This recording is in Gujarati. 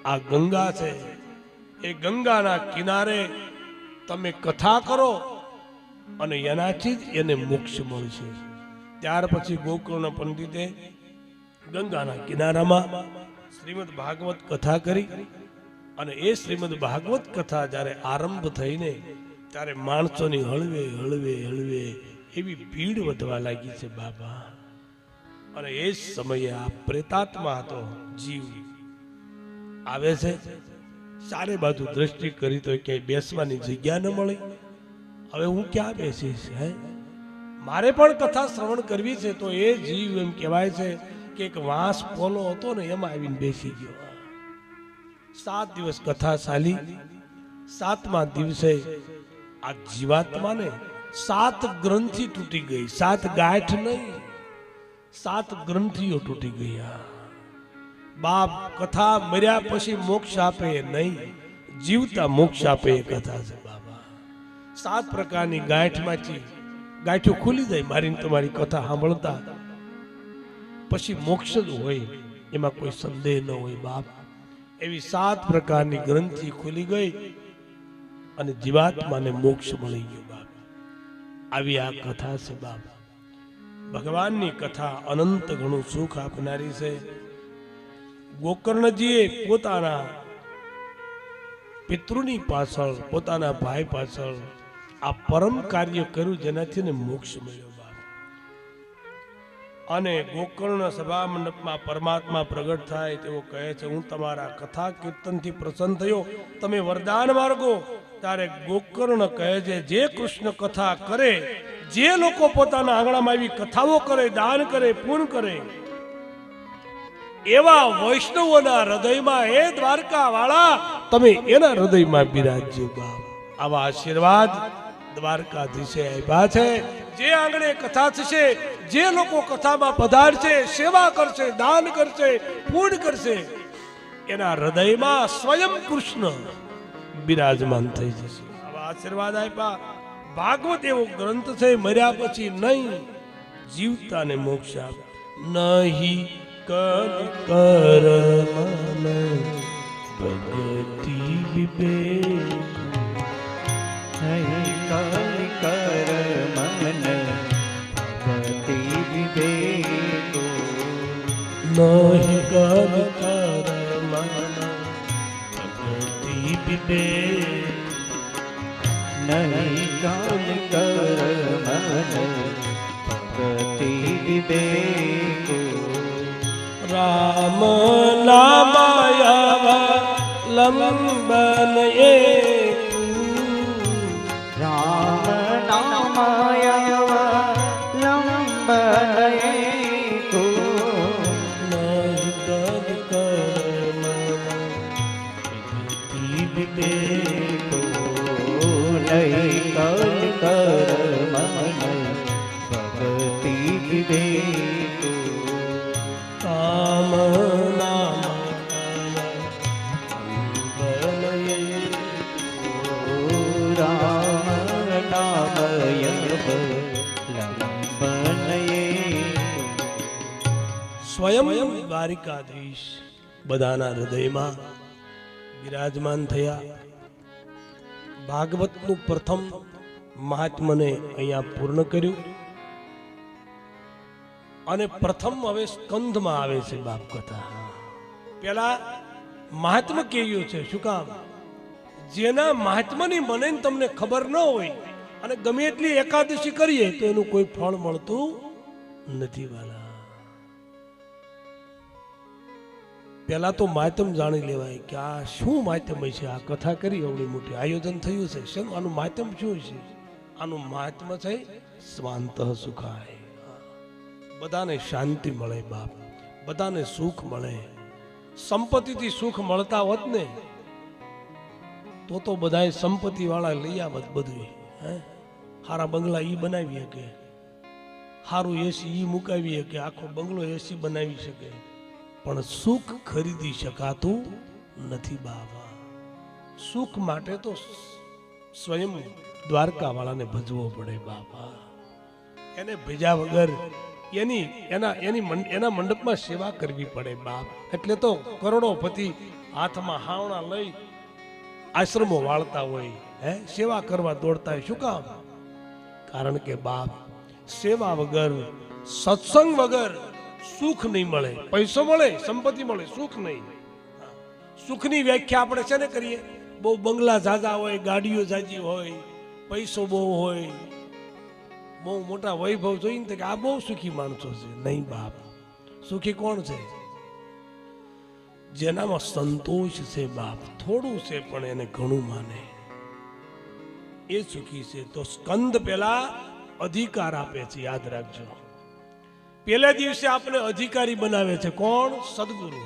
આ ગંગા છે, એ ગંગાના કિનારે તમે કથા કરો અને એનાથી જ એને મોક્ષ મળશે. ત્યાર પછી ગોકર્ણ પંડિતે ગંગાના કિનારામાં શ્રીમદ ભાગવત કથા કરી અને એ શ્રીમદ ભાગવત કથા જ્યારે આરંભ થઈને ત્યારે માણસોની હળવે હળવે હળવે એવી ભીડ વધવા લાગી છે બાબા. અને એ જ સમયે આ પ્રેતાત્મા હતો જીવ આવે છે. ચારે બાજુ દ્રષ્ટિ કરી તો ક્યાંય બેસવાની જગ્યા ન મળી. હવે હું ક્યાં બેસીશ? હે, મારે પણ કથા શ્રવણ કરવી છે. તો એ જીવ એમ કહેવાય છે કે એક વાંસ પોલો હતો ને એમાં આવીને બેસી ગયો. 7 દિવસ કથા ચાલી. 7મા દિવસે આ જીવાત્માને 7 ગ્રંથિ તૂટી ગઈ. 7 ગાંઠ નહીં, 7 ગ્રંથિઓ તૂટી ગયા. બાપ કથા મર્યા પછી મોક્ષ આપે નહીં, જીવતા મોક્ષ આપે એ કથા છે બાબા. 7 પ્રકારની ગાંઠમાંથી ગાંઠો ખુલી જાય મારીને તમારી કથા સાંભળતા પછી મોક્ષ જ હોય, એમાં કોઈ સંદેહ ન હોય બાપ. એવી 7 પ્રકારની ગ્રંથિ ખુલી ગઈ અને જીવાત્માને મોક્ષ મળી ગયો બાપ. આવી આ કથા છે બાપ. ભગવાનની કથા અનંત ઘણું સુખ આપનારી છે. ગોકર્ણજીએ પોતાના પિતૃની પાછળ, પોતાના ભાઈ પાછળ આ પરમ કાર્ય કર્યું જેનાથી ને મોક્ષ મળ્યો બાપ. અને ગોકર્ણ સભા મંડપમાં પરમાત્મા પ્રગટ થાય તેઓ કહે છે, હું તમારા કથા કીર્તનથી પ્રસન્ન થયો, તમે વરદાન માર્ગો. ત્યારે ગોકર્ણ કહે છે, જે કૃષ્ણ કથા કરે, જે લોકો પોતાના આંગણામાં આવી કથાઓ કરે, દાન કરે, પૂર્ણ કરે, એવા વૈષ્ણવોના હૃદયમાં એ દ્વારકા વાળા તમે એના હૃદયમાં બિરાજજો બાપ. આવા આશીર્વાદ દ્વારકાધીશે આપ્યા છે. જે આંગણે કથા થશે, જે લોકો કથામાં પધારશે, સેવા કરશે, દાન કરશે, પૂર્ણ કરશે, એના હૃદયમાં સ્વયં કૃષ્ણ બિરાજમાન થઈ જશે. આવા આશીર્વાદ આપ્યા. ભાગવત એવો ગ્રંથ છે, મર્યા પછી નહીં, જીવતાને મોક્ષ આપે. નહીં કર મન ભગતિ વિવેક, નહીં કર મન ભગતિ વિવેક, નહીં કર મન ભગતિ વિવેક, નહીં કર મન ભગતિ વિવેક. રામ નામાયા લંબન એ, રામ નામય લંબન એકો, નહીં કર ભગતિ વિવેક, નહીં કર મન ભગતિ વિવેક. કામ નામ રામ નામય લંબનયે. સ્વયં દ્વારિકાધીશ બધાના હૃદયમાં બિરાજમાન થયા. ભાગવતનું પ્રથમ મહાત્મને અહીંયા પૂર્ણ કર્યું અને પ્રથમ હવે સ્કંધમાં આવે છે બાપ કથા. પેલા મહાત્મા કેવું છે? શું કામ? જેના મહાત્માની મને તમને ખબર ન હોય અને ગમે એટલી એકાદશી કરીએ તો એનું કોઈ ફળ મળતું નથી વાલા. પેલા તો માધ્યમ જાણી લેવાય કે આ શું માધ્યમ છે. આ કથા કરી એવડી મોટી આયોજન થયું છે, શું આનું માધ્યમ શું છે? આનું મહાત્મ છે સ્વાંત સુખાય. બધાને શાંતિ મળે બાપ, બધાને સુખ મળે. સંપત્તિથી સુખ મળતા હોત ને તો બધાય સંપત્તિ વાળા લઈ આવત બધું. હે, હારા બંગલા ઈ બનાવી શકે, હારું એસી ઈ મુકાવી શકે, આખો બંગલો એસી બનાવી શકે, પણ સુખ ખરીદી શકાતું નથી બાબા. સુખ માટે તો સ્વયં દ્વારકા વાળાને ભજવો પડે બાબા. એને ભેજા વગર એના મંડપમાં સેવા કરવી પડે બાપ. એટલે તો કરોડોપતિ હાથમાં હાવણા લઈ આશ્રમો વાળતા હોય, સેવા કરવા દોડતા હોય. શું કામ? કારણ કે બાપ, સેવા વગર, સત્સંગ વગર સુખ નહીં મળે. પૈસો મળે, સંપત્તિ મળે, સુખ નહીં. સુખની વ્યાખ્યા આપણે છે ને કરીએ, બહુ બંગલા ઝાઝા હોય, ગાડીઓ ઝાઝી હોય, પૈસો બહુ હોય, બહુ મોટા વૈભવ જોઈને તો કે આ બહુ સુખી માણસો છે. નહીં બાપ, સુખી કોણ છે? જેનામાં સંતોષ છે બાપ. થોડું છે પણ એને ઘણું માને, એ સુખી છે. તો સ્કંદ પેલા અધિકાર આપે છે, યાદ રાખજો. પેલા દિવસે આપણે અધિકારી બનાવે છે. કોણ? સદગુરુ.